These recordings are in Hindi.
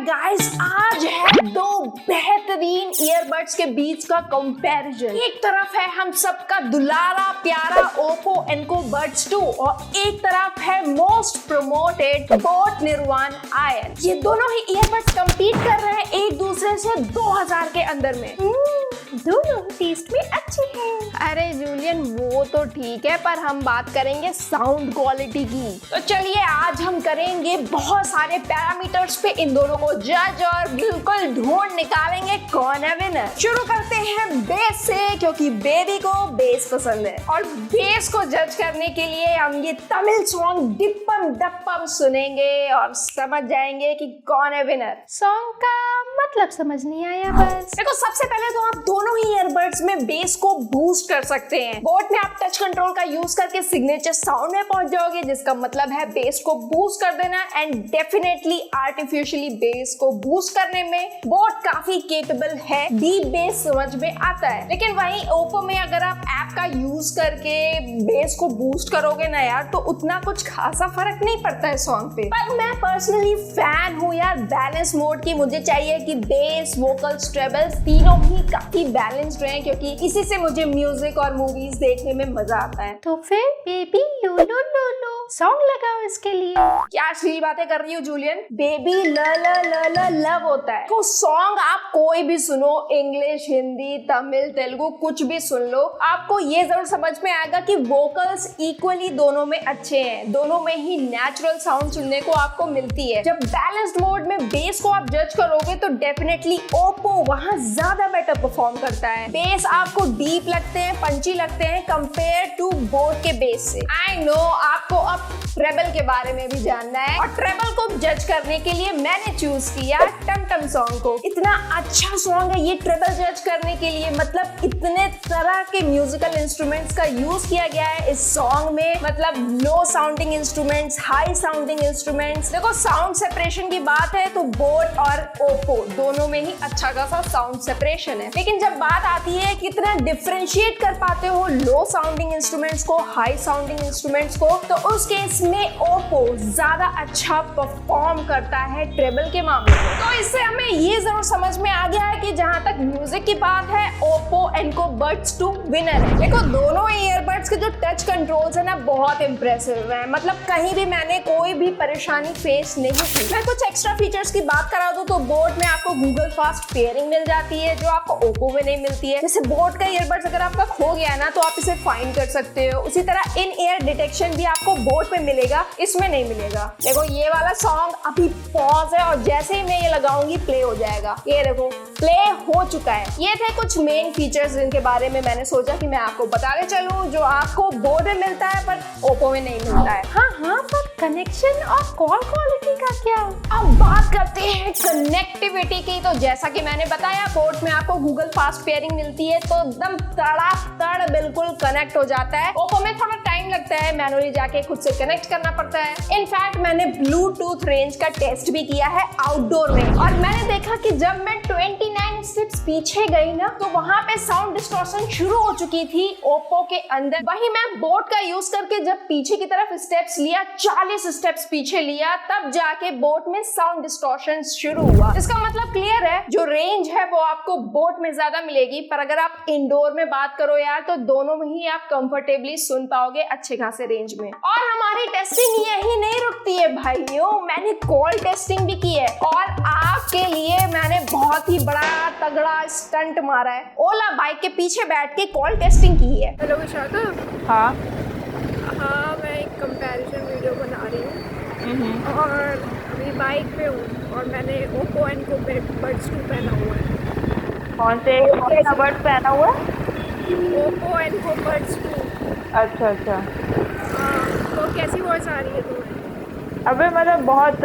गाइस, आज है दो बेहतरीन ईयरबड्स के बीच का कंपैरिजन। एक तरफ है हम सबका दुलारा प्यारा ओप्पो एनको बड्स 2 और एक तरफ है मोस्ट प्रमोटेड बोट निर्वाण आयन। ये दोनों ही ईयरबड्स कंपीट कर रहे हैं एक दूसरे से 2000 के अंदर में। दोनों टेस्ट में अच्छे हैं। अरे जूलियन, वो तो ठीक है, पर हम बात करेंगे साउंड क्वालिटी की। तो चलिए आज हम करेंगे बहुत सारे पैरामीटर्स पे इन दोनों को जज और बिल्कुल ढूंढ निकालेंगे कौन है विनर। शुरू करते हैं बेस से, क्योंकि बेबी को बेस पसंद है और बेस को जज करने के लिए हम ये तमिल सॉन्ग डिप्पम डप्पम सुनेंगे और समझ जाएंगे कि कौन है विनर। सॉन्ग का मतलब समझ नहीं आया बस। देखो, सबसे पहले तो आप दोनों ही ईयरबड्स में बेस को बूस्ट कर सकते हैं। बोट में आप टच कंट्रोल का यूज करके सिग्नेचर साउंड में पहुंच जाओगे, जिसका मतलब है बेस को बूस्ट कर देना। एंड डेफिनेटली आर्टिफिशियली बेस को बूस्ट करने में बोट काफी केपेबल है, डीप बेस समझ में आता है। लेकिन वहीं ओप्पो में अगर आप ऐप का यूज करके बेस को बूस्ट करोगे ना यार, तो उतना कुछ खासा फर्क नहीं पड़ता है सॉन्ग पे। पर मैं पर्सनली फैन हूँ यार बैलेंस मोड की। मुझे चाहिए कि बेस, वोकल्स, ट्रेबल्स तीनों ही काफी बैलेंस्ड रहे, क्योंकि इसी से मुझे म्यूजिक और मूवीज देखने में मजा आता है। तो फिर बेबी लो लो लो लो सॉन्ग लगाओ इसके लिए। क्या अश्लील बातें कर रही हो जूलियन? बेबी ल ल ल ल लव होता है। तो सॉन्ग आप कोई भी सुनो, इंग्लिश, हिंदी, तमिल, तेलुगु, कुछ भी सुन लो, आपको ये जरूर समझ में आएगा कि वोकल्स इक्वली दोनों में अच्छे हैं। दोनों में ही नेचुरल साउंड सुनने को आपको मिलती है। जब बैलेंस्ड मोड में बेस को आप जज करोगे तो डेफिनेटली ओप्पो वहां ज्यादा बेटर परफॉर्म करता है। बेस आपको डीप लगते हैं, पंची लगते हैं कंपेयर टू बोट के बेस से। आई नो आपको अब ट्रेबल के बारे में भी जानना है, और ट्रेबल को जज करने के लिए मैंने चूज किया टमटम सॉन्ग को। इतना अच्छा सॉन्ग है ये ट्रेबल जज करने के लिए। मतलब इतने तरह के म्यूजिकल इंस्ट्रूमेंट्स का यूज किया गया है इस सॉन्ग में। मतलब low sounding instruments, high sounding instruments. देखो, साउंड सेपरेशन की बात है तो बोट और ओप्पो दोनों में ही अच्छा खासा साउंड सेपरेशन है। लेकिन जब बात आती है कितना डिफरेंशिएट कर पाते हो लो साउंडिंग इंस्ट्रूमेंट्स को हाई साउंडिंग इंस्ट्रूमेंट्स को, तो उस केस में ओप्पो ज्यादा अच्छा परफॉर्म करता है ट्रेबल के मामले में। तो इससे हमें ये जरूर समझ में आ गया है कि जहां तक म्यूजिक की बात है, ओप्पो एनको बड्स 2 विनर है। देखो, दोनों ईयरबड्स के जो टच कंट्रोल्स है ना, बहुत इंप्रेसिव है। मतलब कहीं भी मैंने कोई भी परेशानी फेस नहीं की। मैं कुछ एक्स्ट्रा फीचर्स की बात करा दूं तो बोट में आपको गूगल फास्ट पेयरिंग मिल जाती है, जो आपको ओप्पो में नहीं मिलती है। जैसे बोट का ईयरबड्स अगर आपका खो गया है ना, तो आप इसे फाइंड कर सकते हो। उसी तरह इन ईयर डिटेक्शन भी आपको बोट में मिलेगा, इसमें नहीं मिलेगा। देखो, ये वाला सॉन्ग अभी पॉज है और जैसे ही मैं ये लगाऊंगी प्ले हो जाएगा। ये देखो, प्ले हो चुका है। ये थे कुछ मेन फीचर्स जिनके बारे में मैंने सोचा कि मैं आपको बता के चलूं, जो आपको बोट में मिलता है पर ओप्पो में नहीं मिलता है। हाँ, पर कनेक्शन और कॉल क्वालिटी का क्या? अब बात करते हैं कनेक्टिविटी की। तो जैसा कि मैंने बताया, बोट में आपको गूगल फास्ट पेयरिंग मिलती है, तो एकदम तड़ातड़ बिल्कुल कनेक्ट हो जाता है। ओप्पो में थोड़ा टाइम लगता है, मैनुअली जाके खुद से कनेक्ट करना पड़ता है। इनफैक्ट मैंने ब्लूटूथ रेंज का टेस्ट भी किया है आउटडोर में, और मैंने देखा कि जब मैं 29 स्टेप्स पीछे गई ना, तो वहां पे साउंड डिस्टॉर्शन शुरू हो चुकी थी ओप्पो के अंदर। वहीं मैं बोट का यूज करके जब पीछे की तरफ स्टेप्स लिया, 40 स्टेप्स पीछे लिया, तब जाके बोट में साउंड डिस्टॉर्शन शुरू हुआ। इसका मतलब क्लियर है, जो रेंज है वो आपको बोट में ज्यादा मिलेगी। पर अगर आप इंडोर में बात करो यार, तो दोनों में ही आप कंफर्टेबली सुन पाओगे अच्छे खासे रेंज में। और हमारी टेस्टिंग यही नहीं रुकती है भाइयों, मैंने कॉल टेस्टिंग भी की है, और आपके लिए मैंने बहुत ही बड़ा तगड़ा स्टंट मारा है। ओला बाइक के पीछे बैठ के कॉल टेस्टिंग की है। हेलो विशाखा। हाँ, मैं एक कंपैरिजन वीडियो बना रही हूँ और अभी बाइक पे हूँ, और मैंने ओप्पो एनको बड्स 2 पहना हुआ है। कौन से बड्स पहना हुआ है? Oppo Enco buds 2। अच्छा। तो कैसी वॉइस आ रही है तुम्हें? अबे मतलब बहुत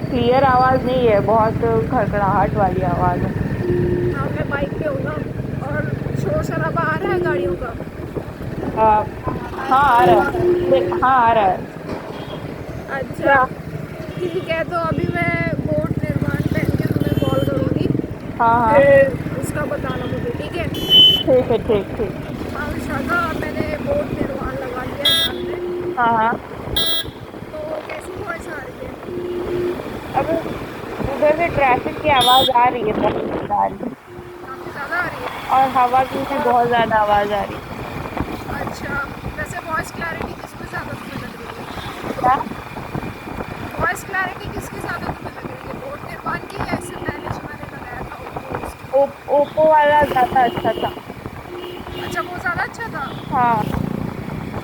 क्लियर आवाज़ नहीं है, बहुत खड़खड़ाहट वाली आवाज़ है। हाँ, मैं बाइक पे हूँ ना, और शोर शराबा आ रहा है गाड़ियों का। हाँ आ रहा है। अच्छा, ठीक है। तो अभी मैं बोट निर्वाण पहन के तुम्हें कॉल करूँगी। हाँ, फिर उसका बताना मुझे, ठीक है? ठीक। हाँ विशाखा, मैंने बोट निर्वाण लगा लिया है कान में। हाँ। तो कैसी वॉइस आ रही है? अब उधर से ट्रैफिक की आवाज आ रही है, बहुत ज्यादा आ रही है, काफ़ी ज़्यादा आ रही है। और हवा की भी बहुत ज्यादा आवाज आ रही है। अच्छा, वैसे वॉइस क्लैरिटी किसमें ज़्यादा तुम्हें लग रही है? क्या? वॉइस क्लैरिटी किसकी ज़्यादा तुम्हें लग रही है, बोट निर्माण की या इससे पहले जो मैंने लगाया था ओप्पो उसकी? ओप्पो वाला ज्यादा अच्छा था। अच्छा, वो ज़्यादा अच्छा था। हाँ।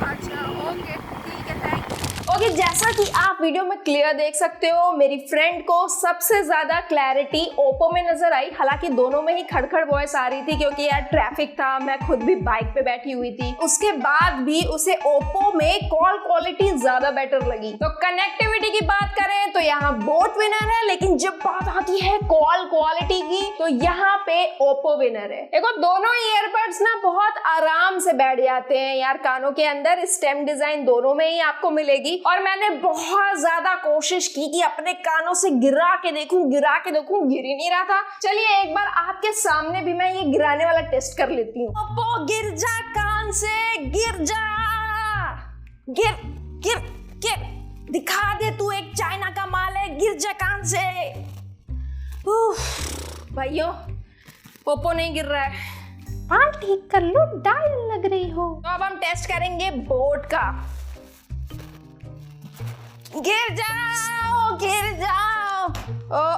अच्छा, ओके, ठीक है, थैंक यू। ओके, जैसा कि आप वीडियो में क्लियर देख सकते हो, मेरी फ्रेंड को सबसे ज्यादा क्लैरिटी ओप्पो में नजर आई। हालांकि दोनों में ही खड़खड़ वॉइस आ रही थी क्योंकि यार ट्रैफिक था, मैं खुद भी बाइक पे बैठी हुई थी। उसके बाद भी उसे ओप्पो में कॉल क्वालिटी ज्यादा बेटर लगी। तो कनेक्टिविटी की बात करें तो यहाँ बोट विनर है, लेकिन जब बात आती है कॉल क्वालिटी की तो यहाँ पे ओप्पो विनर है। देखो, दोनों ईयरबड्स ना बहुत आराम से बैठ जाते हैं यार कानों के अंदर। स्टेम डिजाइन दोनों में ही आपको मिलेगी, और मैंने बहुत ज्यादा कोशिश की कि अपने कानों से गिरा के देखूं, गिर ही नहीं रहा था। चलिए एक बार आपके सामने भी मैं ये गिराने वाला टेस्ट कर लेती हूँ। ओप्पो गिर जा कान से, गिर जा, गिर गिर गिर, दिखा दे तू एक चाइना का माल है, गिर जा कान से। भाइयों, ओप्पो नहीं गिर रहा है। हाँ, ठीक कर लो, डायल लग रही हो। तो अब हम टेस्ट करेंगे बोट का। गिर जाओ, गिर जाओ। ओ,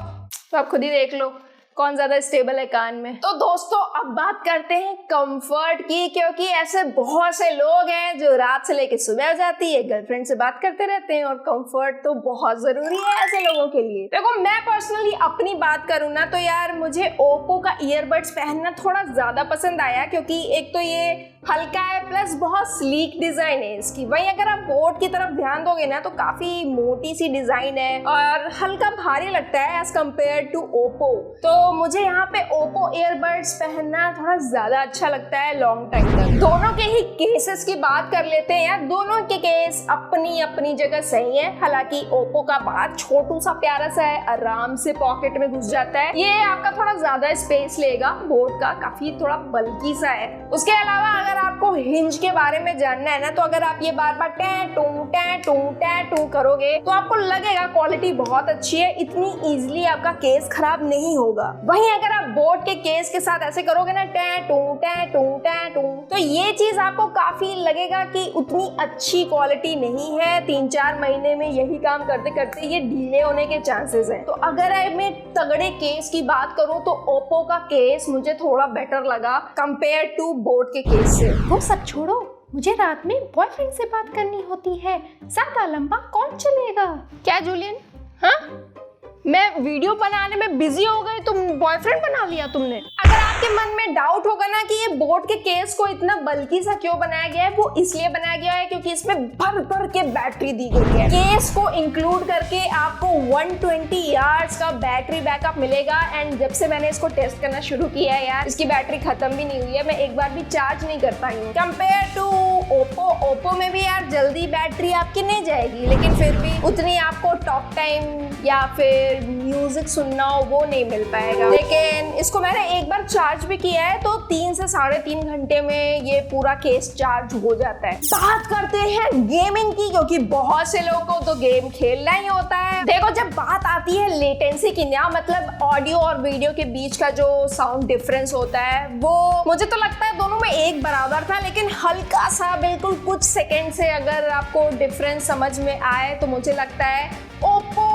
तो आप खुद ही देख लो कौन ज्यादा स्टेबल है कान में। तो दोस्तों, अब बात करते हैं कंफर्ट की, क्योंकि ऐसे बहुत से लोग हैं जो रात से लेके सुबह हो जाती है गर्लफ्रेंड से बात करते रहते हैं, और कंफर्ट तो बहुत जरूरी है ऐसे लोगों के लिए। देखो, मैं पर्सनली अपनी बात करूँ ना तो यार मुझे ओप्पो का ईयरबड्स पहनना थोड़ा ज्यादा पसंद आया, क्योंकि एक तो ये हल्का है, प्लस बहुत स्लीक डिजाइन है इसकी। वहीं अगर आप बोट की तरफ ध्यान दोगे ना तो काफी मोटी सी डिजाइन है और हल्का भारी लगता है एज कम्पेयर टू ओप्पो। तो मुझे यहाँ पे ओप्पो ईयरबड्स पहनना थोड़ा ज्यादा अच्छा लगता है लॉन्ग टाइम तक। दोनों के ही केसेस की बात कर लेते हैं यार। दोनों के केस अपनी अपनी जगह सही है। हालांकि ओप्पो का बात छोटू सा प्यारा सा है, आराम से पॉकेट में घुस जाता है। ये आपका थोड़ा ज्यादा स्पेस लेगा, बोट का काफी थोड़ा बल्की सा है। उसके अलावा अगर आपको हिंज के बारे में जानना है ना, तो अगर आप ये बार बार टू करोगे तो आपको लगेगा क्वालिटी बहुत अच्छी है, इतनी इजीली आपका केस खराब नहीं होगा। वहीं अगर आप बोट के केस के साथ ऐसे करोगे ना टू, तो ये चीज आपको काफी लगेगा कि उतनी अच्छी क्वालिटी नहीं है। 3-4 महीने में यही काम करते करते ये ढीले होने के चांसेस हैं। तो अगर मैं तगड़े केस की बात करूं तो ओप्पो का केस मुझे थोड़ा बेटर लगा कंपेयर टू बोट के केस से। वो सब छोड़ो, मुझे रात में बॉयफ्रेंड से बात करनी होती है, ज्यादा लंबा कौन चलेगा? क्या जूलियन? हाँ, मैं वीडियो बनाने में बिजी हो गई, तुम बॉयफ्रेंड बना लिया तुमने? अगर आपके मन में डाउट होगा ना कि ये बोट के केस को इतना बल्कि सा क्यों बनाया गया है, वो इसलिए बनाया गया है क्योंकि इसमें भर भर के बैटरी दी गई है। केस को इंक्लूड करके आपको 120 आवर्स का बैटरी बैकअप मिलेगा। एंड जब से मैंने इसको टेस्ट करना शुरू किया है यार, इसकी बैटरी खत्म भी नहीं हुई है। मैं एक बार भी चार्ज नहीं कर पाई हूँ कंपेयर टू ओप्पो में भी यार जल्दी बैटरी आपकी नहीं जाएगी, लेकिन फिर भी उतनी आपको टॉक टाइम या फिर म्यूजिक सुनना हो वो नहीं मिल पाएगा। लेकिन इसको मैंने एक बार चार्ज भी किया है तो 3 से 3.5 घंटे में ये पूरा केस चार्ज हो जाता है। बात करते हैं गेमिंग की, क्योंकि बहुत से लोगों को तो गेम खेलना ही होता है। देखो, जब बात आती है लेटेंसी की ना, मतलब ऑडियो और वीडियो के बीच का जो साउंड डिफरेंस होता है, वो मुझे तो लगता है दोनों में एक बराबर था, लेकिन हल्का सा बिल्कुल कुछ सेकेंड से अगर आपको डिफरेंस समझ में आए तो मुझे लगता है ओप्पो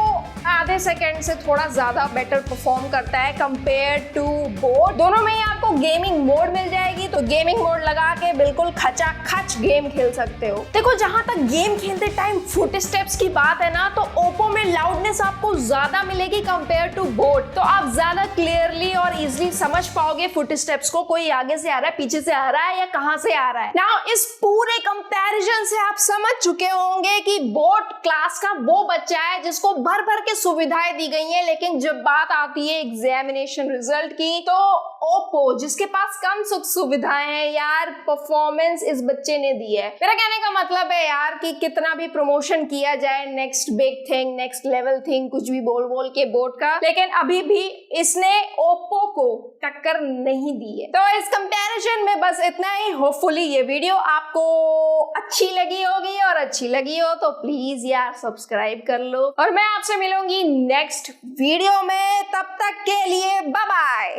आधे सेकंड से थोड़ा ज्यादा बेटर परफॉर्म करता है कंपेयर टू बोट। दोनों में ही आपको गेमिंग मोड मिल जाएगी, तो गेमिंग मोड लगा के बिल्कुल खचाखच गेम खेल सकते हो। देखो, जहां तक गेम खेलते टाइम फुट स्टेप्स की बात है ना, तो ओप्पो में लाउडनेस आपको ज्यादा मिलेगी कंपेयर टू बोट। तो आप ज्यादा क्लियरली और इजिली समझ पाओगे फुट स्टेप्स को, कोई आगे से आ रहा है, पीछे से आ रहा है या कहां से आ रहा है। नाउ इस पूरे कंपैरिजन से आप समझ चुके होंगे कि बोट क्लास का वो बच्चा है जिसको भर भर के सुविधाएं दी गई हैं, लेकिन जब बात आती है एग्जामिनेशन रिजल्ट की तो ओप्पो जिसके पास कम सुख सुविधाएं हैं यार, परफॉर्मेंस इस बच्चे ने दी है। मेरा कहने का मतलब है यार कि कितना भी प्रमोशन किया जाए, next big thing, next level thing, कुछ भी बोल बोल के बोट का, लेकिन अभी भी इसने ओप्पो को टक्कर नहीं दी है। तो इस कंपैरिजन में बस इतना ही। होपफुली ये वीडियो आपको अच्छी लगी होगी, और अच्छी लगी हो तो प्लीज यार सब्सक्राइब कर लो, और मैं आपसे मिलूंगी नेक्स्ट वीडियो में। तब तक के लिए बाय बाय।